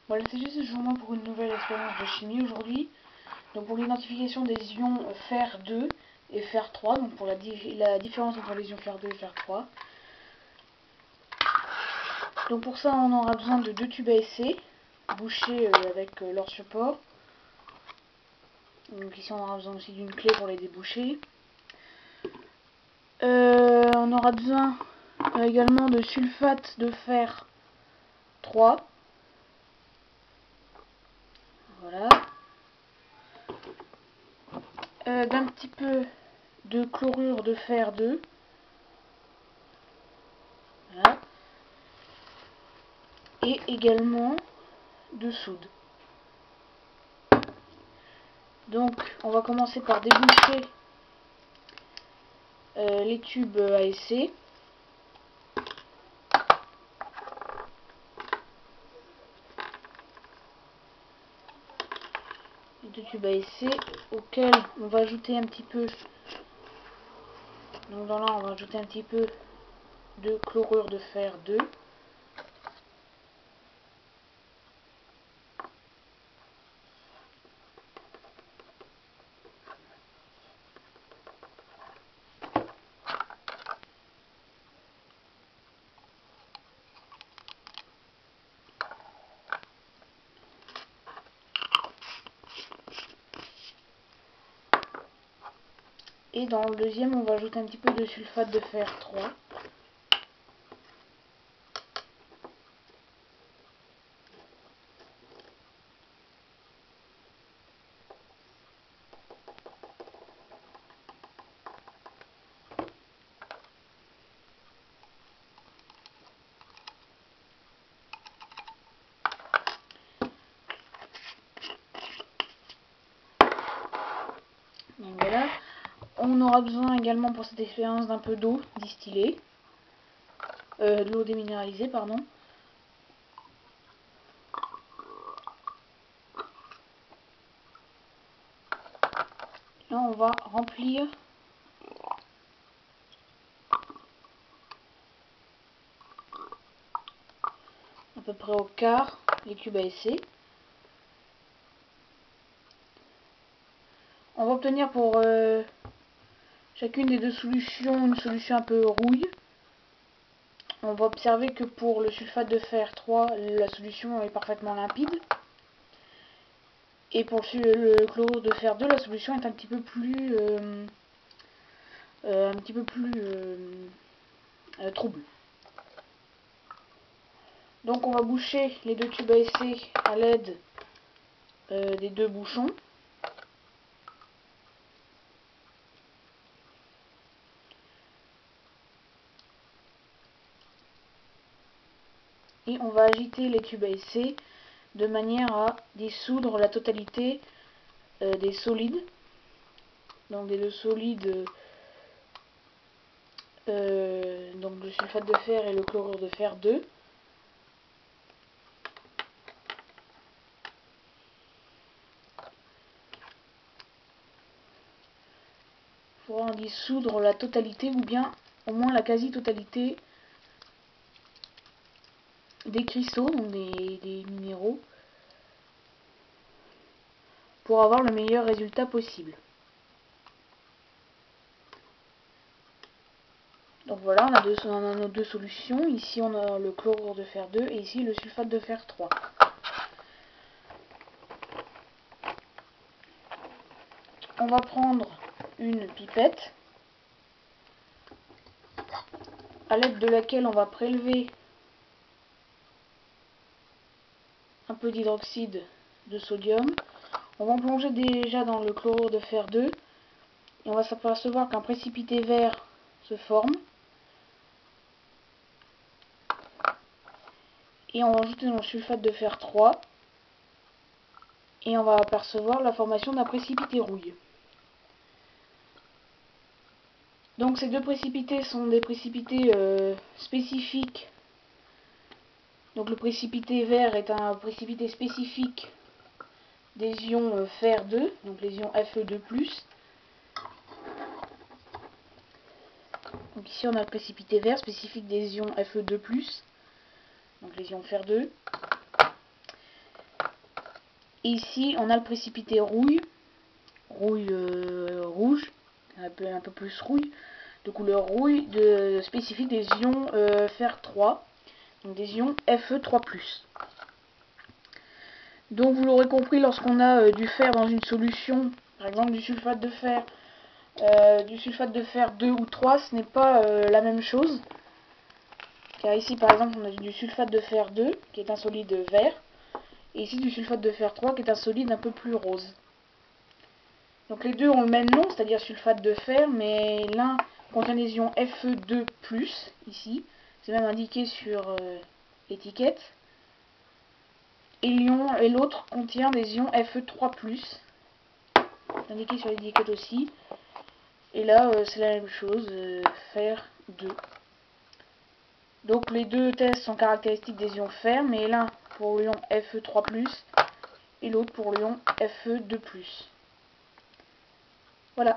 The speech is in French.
Voilà, c'est juste moi pour une nouvelle expérience de chimie aujourd'hui. Donc pour l'identification des ions fer 2 et fer 3, donc pour la différence entre les ions fer 2 et fer 3. Donc pour ça on aura besoin de deux tubes à essai, bouchés avec leur support. Donc ici on aura besoin aussi d'une clé pour les déboucher. On aura besoin également de sulfate de fer 3. Voilà. D'un petit peu de chlorure de fer 2. Voilà. Et également de soude. Donc on va commencer par déboucher les tubes à essai. Les deux tubes à essai auxquels on va ajouter un petit peu, donc dans là on va ajouter un petit peu de chlorure de fer 2. Et dans le deuxième, on va ajouter un petit peu de sulfate de fer 3. Donc voilà. On aura besoin également pour cette expérience d'un peu d'eau distillée. De l'eau déminéralisée, pardon. Là, on va remplir à peu près au quart les cubes à essai. On va obtenir pour chacune des deux solutions une solution un peu rouille. On va observer que pour le sulfate de fer 3, la solution est parfaitement limpide. Et pour le chlorure de fer 2, la solution est un petit peu plus trouble. Donc on va boucher les deux tubes à essai à l'aide des deux bouchons. Et on va agiter les tubes à essai de manière à dissoudre la totalité des solides. Donc des deux solides, donc le sulfate de fer et le chlorure de fer 2. Il faudra en dissoudre la totalité ou bien au moins la quasi-totalité des cristaux, donc des minéraux, pour avoir le meilleur résultat possible. Donc voilà, on a nos deux solutions. Ici on a le chlorure de fer 2 et ici le sulfate de fer 3. On va prendre une pipette à l'aide de laquelle on va prélever un peu d'hydroxyde de sodium. On va en plonger déjà dans le chlorure de fer 2 et on va s'apercevoir qu'un précipité vert se forme. Et on va ajouter dans le sulfate de fer 3 et on va apercevoir la formation d'un précipité rouille. Donc ces deux précipités sont des précipités spécifiques. Donc le précipité vert est un précipité spécifique des ions fer 2, donc les ions Fe2+. Donc ici on a le précipité vert spécifique des ions Fe2+, donc les ions fer 2. Et ici, on a le précipité rouille, rouge, un peu plus rouille, de couleur rouille, spécifique des ions fer 3, donc des ions Fe3+. Donc vous l'aurez compris, lorsqu'on a du fer dans une solution, par exemple du sulfate de fer 2 ou 3, ce n'est pas la même chose. Car ici par exemple on a du sulfate de fer 2 qui est un solide vert, et ici du sulfate de fer 3 qui est un solide un peu plus rose. Donc les deux ont le même nom, c'est-à-dire sulfate de fer, mais l'un contient des ions Fe2+, ici, c'est même indiqué sur l'étiquette, et l'autre contient des ions Fe3+, indiqué sur l'étiquette aussi. Et là, c'est la même chose, fer 2. Donc les deux tests sont caractéristiques des ions fer, mais l'un pour l'ion Fe3+, et l'autre pour l'ion Fe2+. Voilà.